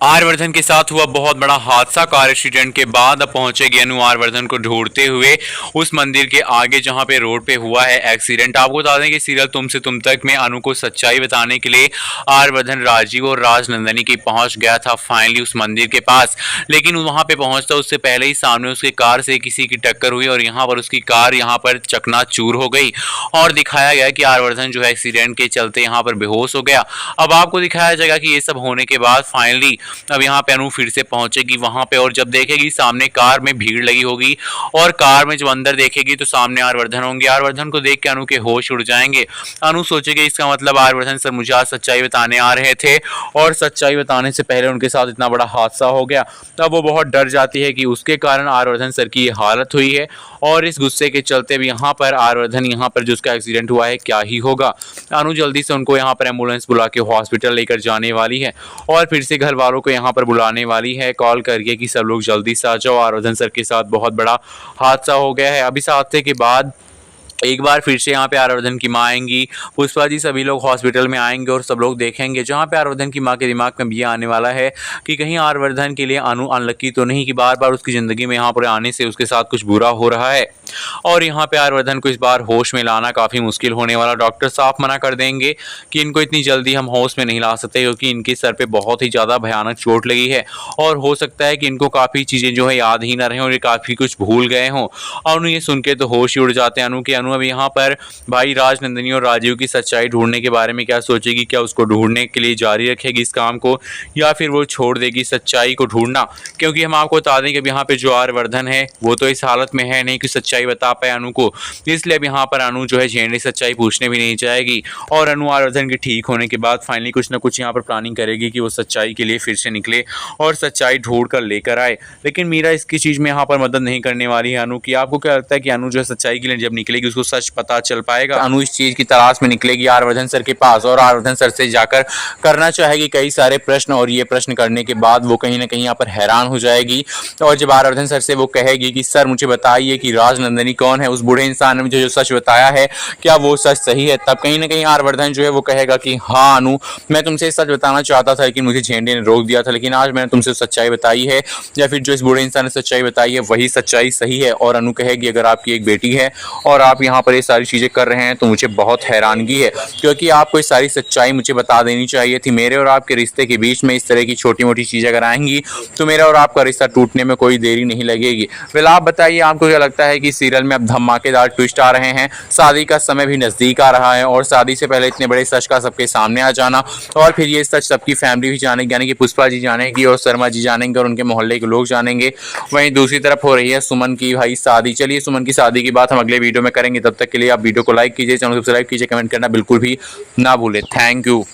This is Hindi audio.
आर्यवर्धन के साथ हुआ बहुत बड़ा हादसा। कार एक्सीडेंट के बाद अब पहुंचेगी अनु आर्यवर्धन को ढूंढते हुए उस मंदिर के आगे जहां पे रोड पे हुआ है एक्सीडेंट। आपको बता दें कि सीरियल तुमसे तुम तक में अनु को सच्चाई बताने के लिए आर्यवर्धन राजीव और राजनंदनी की पहुंच गया था फाइनली उस मंदिर के पास। लेकिन वहां पे पहुंचता उससे पहले ही सामने उसके कार से किसी की टक्कर हुई और यहाँ पर उसकी कार यहाँ पर चकनाचूर हो गई और दिखाया गया कि आर्यवर्धन जो है एक्सीडेंट के चलते यहाँ पर बेहोश हो गया। अब आपको दिखाया जाएगा कि ये सब होने के बाद फाइनली अब यहाँ पे अनु फिर से पहुंचेगी वहां पे और जब देखेगी सामने कार में भीड़ लगी होगी और कार में जब अंदर देखेगी तो सामने आर्यवर्धन होंगे। आर्यवर्धन को देख के अनु के होश उड़ जाएंगे। अनु सोचेगी इसका मतलब आर्यवर्धन सर मुझे आज सच्चाई बताने आ रहे थे और सच्चाई बताने से पहले उनके साथ इतना बड़ा हादसा हो गया। तब वो बहुत डर जाती है कि उसके कारण आर्यवर्धन सर की ये हालत हुई है और इस गुस्से के चलते भी यहाँ पर आर्यवर्धन यहाँ पर जो उसका एक्सीडेंट हुआ है क्या ही होगा। अनु जल्दी से उनको यहाँ पर एम्बुलेंस बुला के हॉस्पिटल लेकर जाने वाली है और फिर से घर वालों को यहाँ पर बुलाने वाली है कॉल करके कि सब लोग जल्दी से आ जाओ, आर्यवर्धन सर के साथ बहुत बड़ा हादसा हो गया है। अभी इस हादसे के बाद एक बार फिर से यहाँ पे आर्यवर्धन की माँ आएंगी, पुष्पा जी सभी लोग हॉस्पिटल में आएंगे और सब लोग देखेंगे। जहाँ पे आर्यवर्धन की माँ के दिमाग में भी आने वाला है कि कहीं आर्यवर्धन के लिए अनु अनलकी तो नहीं कि बार बार उसकी ज़िंदगी में यहाँ पर आने से उसके साथ कुछ बुरा हो रहा है। और यहाँ पे आर्यवर्धन को इस बार होश में लाना काफ़ी मुश्किल होने वाला। डॉक्टर साफ मना कर देंगे कि इनको इतनी जल्दी हम होश में नहीं ला सकते क्योंकि इनके सर पे बहुत ही ज़्यादा भयानक चोट लगी है और हो सकता है कि इनको काफ़ी चीज़ें जो है याद ही ना रहें और ये काफ़ी कुछ भूल गए हों। और अनु ये सुन के तो होश ही उड़ जाते हैं। अनु अब यहाँ पर भाई राजनंदनी और राजीव की सच्चाई ढूंढने के बारे में क्या सोचेगी, क्या उसको ढूंढने के लिए जारी रखेगी इस काम को या फिर वो छोड़ देगी सच्चाई को ढूंढना। क्योंकि हम आपको बता दें कि अब यहाँ पे जो आर्यवर्धन है वो तो इस हालत में है नहीं कि सच्चाई बता पाए अनु को, इसलिए अब यहाँ पर अनु जो है झेंडी सच्चाई पूछने भी नहीं जाएगी और अनु आर्यवर्धन के ठीक होने के बाद फाइनली कुछ ना कुछ यहाँ पर प्लानिंग करेगी कि वो सच्चाई के लिए फिर से निकले और सच्चाई ढूंढ कर लेकर आए। लेकिन मीरा इसकी चीज़ में यहाँ पर मदद नहीं करने वाली है अनु की। आपको क्या लगता है कि अनु जो है सच्चाई के लिए जब निकलेगी उसको सच पता चल पाएगा? अनु इस चीज़ की तलाश में निकलेगी आर्यवर्धन सर के पास और आर्यवर्धन सर से जाकर करना चाहेगी कई सारे प्रश्न और ये प्रश्न करने के बाद वो कहीं ना कहीं यहाँ पर हैरान हो जाएगी। और जब आर्यवर्धन सर से वो कहेगी कि सर मुझे बताइए कि राजनंदनी कौन है, उस बूढ़े इंसान ने मुझे जो सच बताया है क्या वो सच सही है, तब कहीं ना कहीं आर्यवर्धन जो है वो कहेगा कि हाँ अनु मैं तुमसे सच बताना चाहता था लेकिन मुझे झेंडे ने रोक दिया था, लेकिन आज मैंने तुमसे सच्चाई बताई है या फिर जो इस बूढ़े इंसान ने सच्चाई बताई है वही सच्चाई सही है। और अनु कहेगी अगर आपकी एक बेटी है और आप यहाँ पर ये सारी चीज़ें कर रहे हैं तो मुझे बहुत हैरानगी है क्योंकि आपको ये सारी सच्चाई मुझे बता देनी चाहिए थी। मेरे और आपके रिश्ते के बीच में इस तरह की छोटी मोटी चीज़ें अगर आएंगी तो मेरा और आपका रिश्ता टूटने में कोई देरी नहीं लगेगी। फिर आप बताइए आपको क्या लगता है कि सीरियल में अब धमाकेदार ट्विस्ट आ रहे हैं, शादी का समय भी नज़दीक आ रहा है और शादी से पहले इतने बड़े सच का सबके सामने आ जाना और फिर ये सच सबकी फैमिली भी जानेगी, यानी कि पुष्पा जी जानेगी और शर्मा जी जानेंगे और उनके मोहल्ले के लोग जानेंगे। वहीं दूसरी तरफ हो रही है सुमन की भाई शादी। चलिए सुमन की शादी की बात हम अगले वीडियो में करेंगे, तब तक के लिए आप वीडियो को लाइक कीजिए, चैनल को सब्सक्राइब कीजिए, कमेंट करना बिल्कुल भी ना भूलें। Thank you.